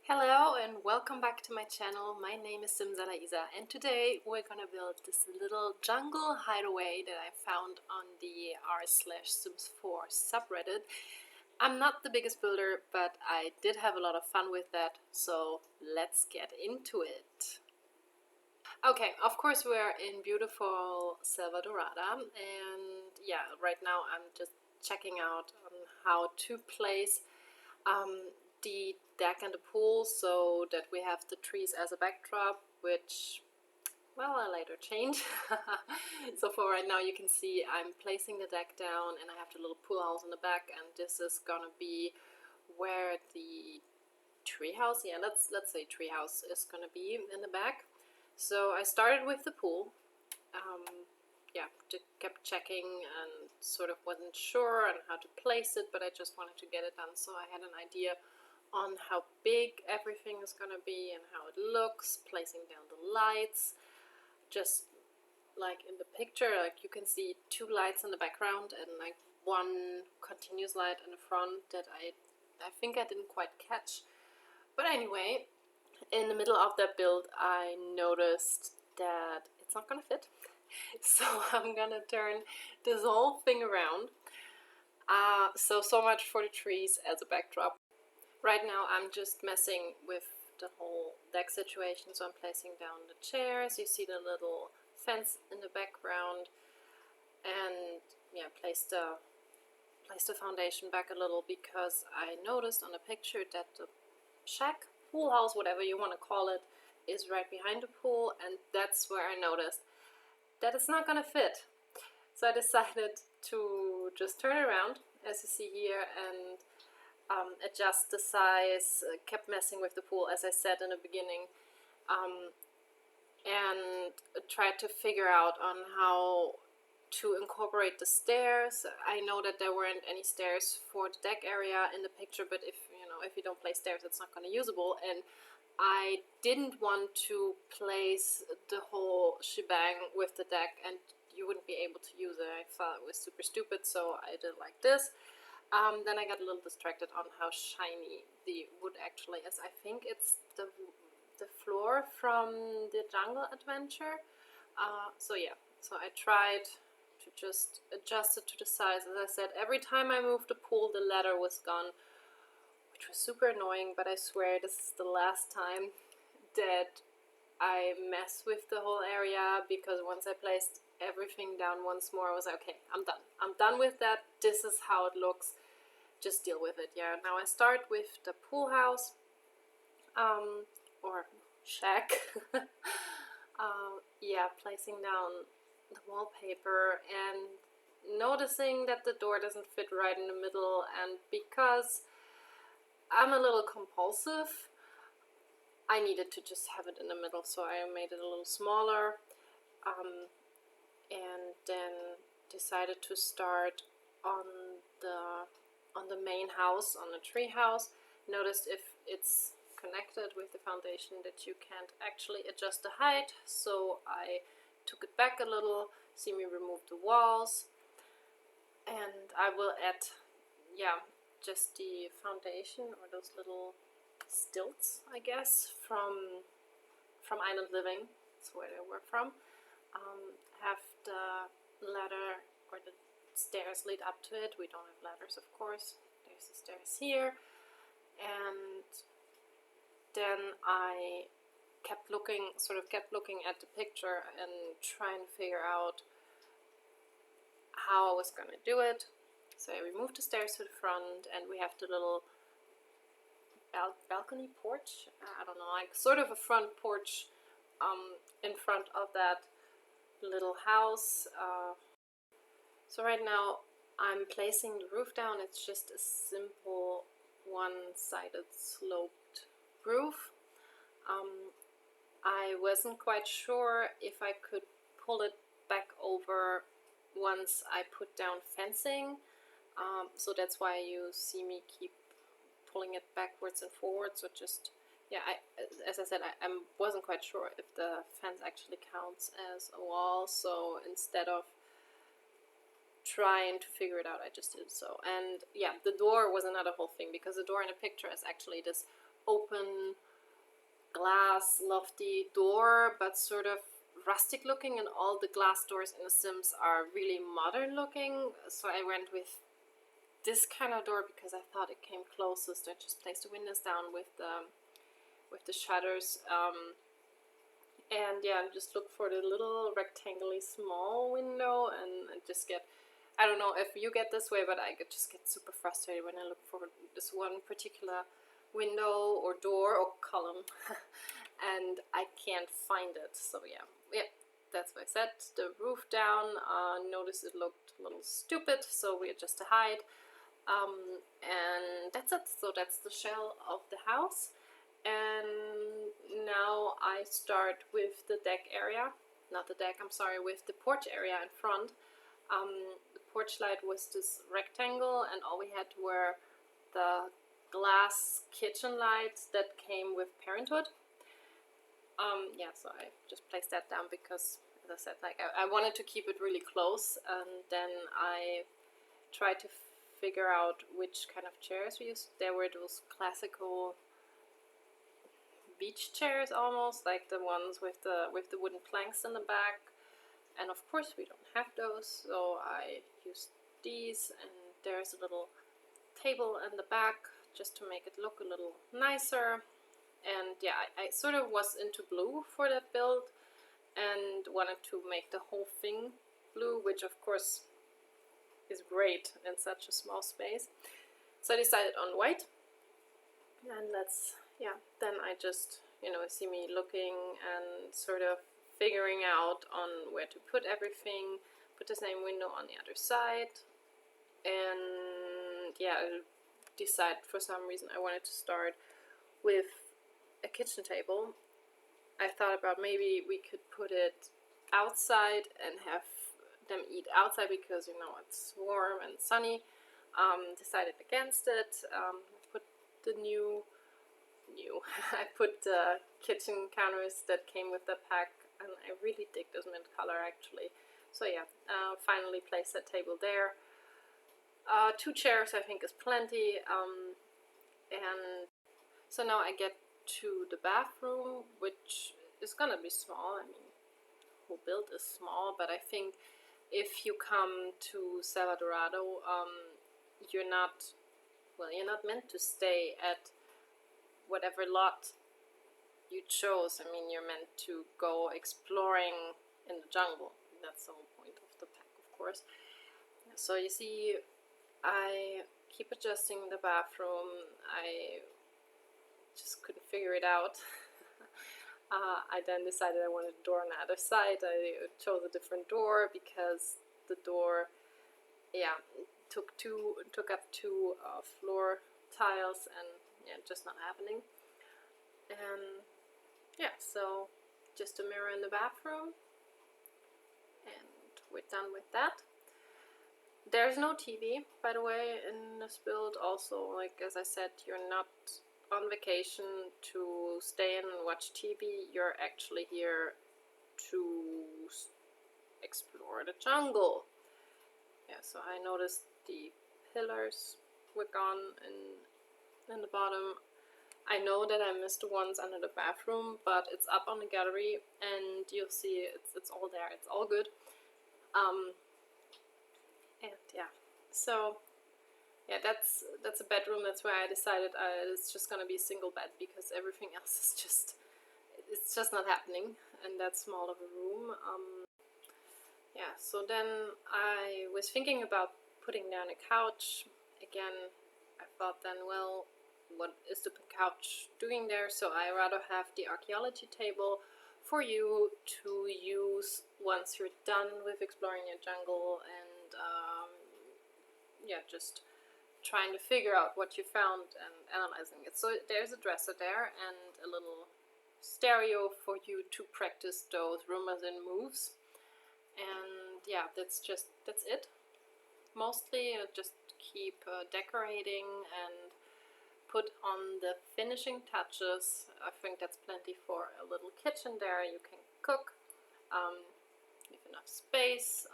Hello and welcome back to my channel. My name is Simsalaiza and today we're gonna build this little jungle hideaway that I found on the r/sims4 subreddit. I'm not the biggest builder, but I did have a lot of fun with that, so let's get into it. Okay, of course we're in beautiful Selva Dorada, and yeah, right now I'm just checking out on how to place the deck and the pool so that we have the trees as a backdrop, which, well, I later change. So for right now you can see I'm placing the deck down and I have the little pool house in the back, and this is gonna be where the treehouse, yeah, let's say treehouse is gonna be in the back. So I started with the pool. Yeah, kept checking and sort of wasn't sure on how to place it, but I just wanted to get it done, so I had an idea on how big everything is gonna be and how it looks, placing down the lights, just like in the picture, like you can see two lights in the background and like one continuous light in the front that I think I didn't quite catch. But anyway, in the middle of that build I noticed that it's not gonna fit. So I'm gonna turn this whole thing around. So much for the trees as a backdrop. Right now I'm just messing with the whole deck situation, so I'm placing down the chairs. You see the little fence in the background, and yeah, place the foundation back a little because I noticed on the picture that the shack, pool house, whatever you want to call it, is right behind the pool, and that's where I noticed that it's not gonna fit. So I decided to just turn around, as you see here, and adjust the size, kept messing with the pool as I said in the beginning, and tried to figure out on how to incorporate the stairs. I know that there weren't any stairs for the deck area in the picture, but if you don't place stairs, it's not going to be usable, and I didn't want to place the whole shebang with the deck and you wouldn't be able to use it. I thought it was super stupid, so I did like this. Then I got a little distracted on how shiny the wood actually is. I think it's the floor from the Jungle Adventure. So yeah, so I tried to just adjust it to the size. As I said, every time I moved the pool, the ladder was gone, which was super annoying, but I swear this is the last time that I mess with the whole area, because once I placed everything down once more, I was like, okay, I'm done. I'm done with that. This is how it looks. Just deal with it. Yeah, now I start with the pool house, or shack. Yeah, placing down the wallpaper and noticing that the door doesn't fit right in the middle, and because I'm a little compulsive, I needed to just have it in the middle, so I made it a little smaller, and then decided to start on the main house, on the tree house. Noticed if it's connected with the foundation that you can't actually adjust the height, so I took it back a little, see me remove the walls, and I will add, yeah, just the foundation, or those little stilts, I guess, from Island Living. That's where they were from. Have the ladder or the stairs lead up to it. We don't have ladders, of course. There's the stairs here, and then I kept looking at the picture and trying to figure out how I was going to do it. So I removed the stairs to the front, and we have the little balcony porch, I don't know, like sort of a front porch in front of that little house. So right now I'm placing the roof down. It's just a simple one-sided sloped roof. I wasn't quite sure if I could pull it back over once I put down fencing, so that's why you see me keep pulling it backwards and forwards, or just, yeah, as I said, I wasn't quite sure if the fence actually counts as a wall, so instead of trying to figure it out, I just did so. And yeah, the door was another whole thing, because the door in the picture is actually this open glass lofty door, but sort of rustic looking, and all the glass doors in The Sims are really modern looking. So I went with this kind of door because I thought it came closest. I just placed the windows down with the shutters, and yeah, just look for the little rectangularly small window, and just get, I don't know if you get this way, but I just get super frustrated when I look for this one particular window or door or column and I can't find it. So yeah, that's what I said. The roof down, notice it looked a little stupid, so we adjust the height. And that's it. So that's the shell of the house. And now I start with the deck area. Not the deck, I'm sorry, with the porch area in front. The porch light was this rectangle, and all we had were the glass kitchen lights that came with Parenthood. Yeah, so I just placed that down because, as I said, like I wanted to keep it really close, and then I tried to figure out which kind of chairs we used. There were those classical beach chairs, almost like the ones with the wooden planks in the back, and of course we don't have those, so I used these, and there's a little table in the back just to make it look a little nicer. And yeah, I sort of was into blue for that build and wanted to make the whole thing blue, which of course is great in such a small space. So I decided on white, and then I just, see me looking and sort of figuring out on where to put everything, put the same window on the other side, and yeah, I decided for some reason I wanted to start with a kitchen table. I thought about maybe we could put it outside and have them eat outside because it's warm and sunny. Decided against it. Put the I put the kitchen counters that came with the pack, and I really dig this mint color actually. So yeah, finally placed that table there. 2 chairs I think is plenty, and so now I get to the bathroom, which is gonna be small. I mean, whole build is small, but I think if you come to Salvadorado, you're not meant to stay at whatever lot you chose. I mean, you're meant to go exploring in the jungle. That's the whole point of the pack, of course. So you see, I keep adjusting the bathroom. I just couldn't figure it out. I then decided I wanted a door on the other side. I chose a different door because the door, took up 2 floor tiles, and just not happening. And so just a mirror in the bathroom, and we're done with that. There's no TV, by the way, in this build. Also, like as I said, you're not on vacation to stay in and watch TV. You're actually here to explore the jungle. Yeah, so I noticed the pillars were gone in the bottom. I know that I missed the ones under the bathroom, but it's up on the gallery, and you'll see it's all there. It's all good. And yeah, so yeah, that's a bedroom. That's where I decided it's just gonna be a single bed because everything else is just not happening in that small of a room. Yeah, so then I was thinking about putting down a couch. Again, I thought then, well, what is the couch doing there? So I rather have the archaeology table for you to use once you're done with exploring your jungle and just trying to figure out what you found and analyzing it. So there's a dresser there and a little stereo for you to practice those rumors and moves. And yeah, that's it. Mostly just keep decorating and put on the finishing touches. I think that's plenty for a little kitchen there. You can cook, leave enough space.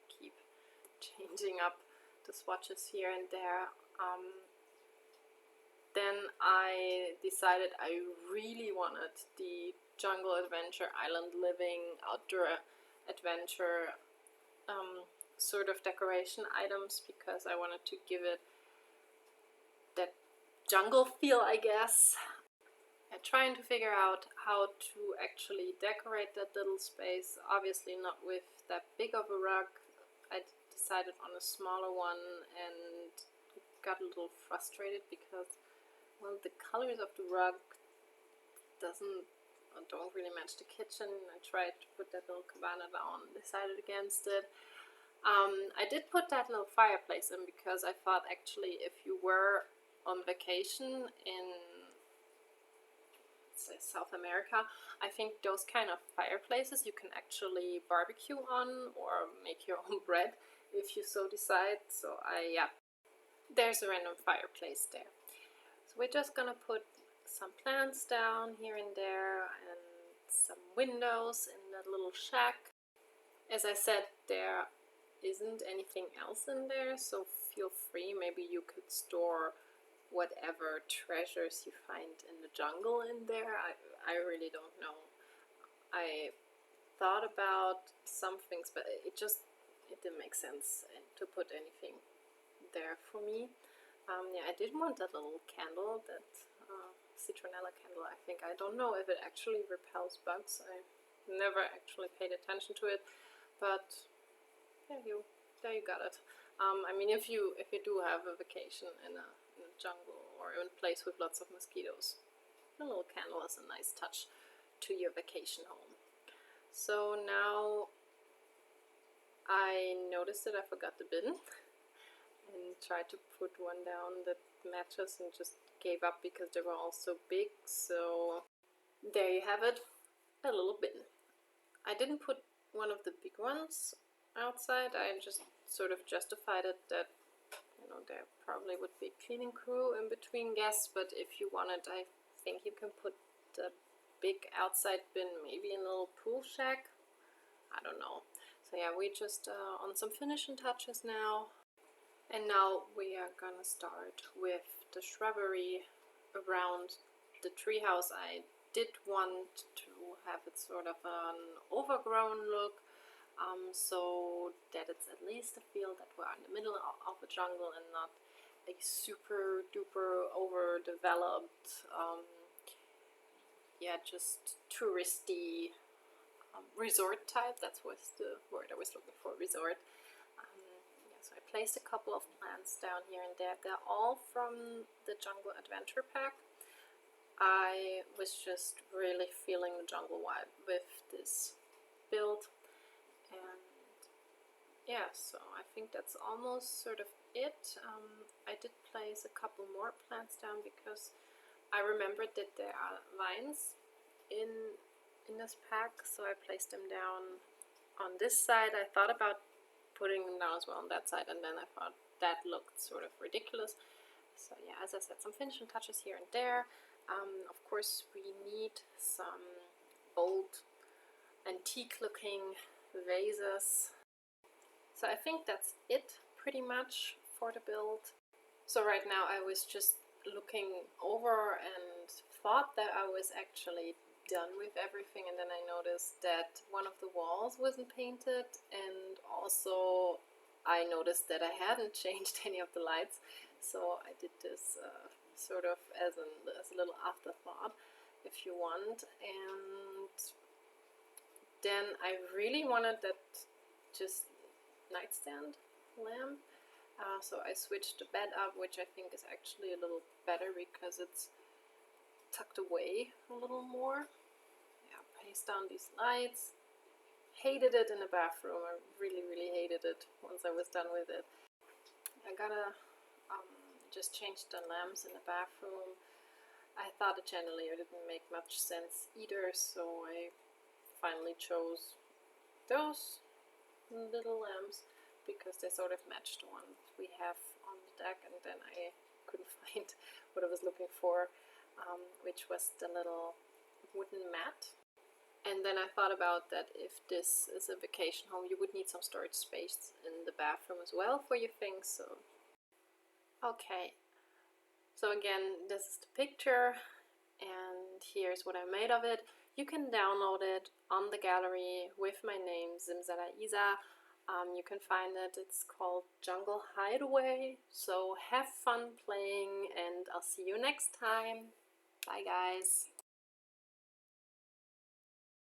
Keep changing up the swatches here and there. then I decided I really wanted the jungle adventure, island living, outdoor adventure sort of decoration items, because I wanted to give it that jungle feel, I guess. I'm trying to figure out how to actually decorate that little space. Obviously not with that big of a rug. I decided on a smaller one and got a little frustrated because, well, the colors of the rug don't really match the kitchen. I tried to put that little cabana down, decided against it. I did put that little fireplace in because I thought, actually, if you were on vacation in, say, South America, I think those kind of fireplaces you can actually barbecue on or make your own bread if you so decide. So yeah, there's a random fireplace there. So we're just gonna put some plants down here and there and some windows in that little shack. As I said, there isn't anything else in there, so feel free. Maybe you could store whatever treasures you find in the jungle in there. I really don't know. I thought about some things, but it didn't make sense to put anything there for me. Yeah, I did want that little candle, that citronella candle, I think. I don't know if it actually repels bugs. I never actually paid attention to it, but there you got it. I mean, if you do have a vacation in a jungle or in a place with lots of mosquitoes, a little candle is a nice touch to your vacation home. So now I noticed that I forgot the bin and tried to put one down that matches and just gave up because they were all so big. So there you have it, a little bin. I didn't put one of the big ones outside. I just sort of justified it that, you know, there probably would be a cleaning crew in between guests, but if you wanted, I think you can put the big outside bin maybe in a little pool shack. I don't know. So yeah, we just on some finishing touches now. And now we are gonna start with the shrubbery around the treehouse. I did want to have it sort of an overgrown look, so that it's at least a feel that we're in the middle of a jungle and not a super duper overdeveloped, yeah, just touristy resort type. That was the word I was looking for, resort. Yeah, so I placed a couple of plants down here and there. They're all from the Jungle Adventure Pack. I was just really feeling the jungle vibe with this build, and yeah, so I think that's almost sort of it. I did place a couple more plants down because I remembered that there are vines in this pack, so I placed them down on this side. I thought about putting them down as well on that side, and then I thought that looked sort of ridiculous. So yeah, as I said, some finishing touches here and there. Of course, we need some old antique looking vases. So I think that's it pretty much for the build. So right now I was just looking over and thought that I was actually done with everything, and then I noticed that one of the walls wasn't painted, and also I noticed that I hadn't changed any of the lights. So I did this sort of as a little afterthought, if you want. And then I really wanted that just nightstand lamp. So I switched the bed up, which I think is actually a little better because it's tucked away a little more. Yeah, placed down these lights. Hated it in the bathroom. I really, really hated it once I was done with it. I gotta just change the lamps in the bathroom. I thought the chandelier didn't make much sense either, so I finally chose those little lamps because they sort of matched the one we have on the deck, and then I couldn't find what I was looking for, which was the little wooden mat. And then I thought about that if this is a vacation home, you would need some storage space in the bathroom as well for your things. So okay, So again, this is the picture, and here's what I made of it. You can download it on the gallery with my name, Simsalaiza. You can find it. It's called Jungle Hideaway. So have fun playing, and I'll see you next time. Bye guys.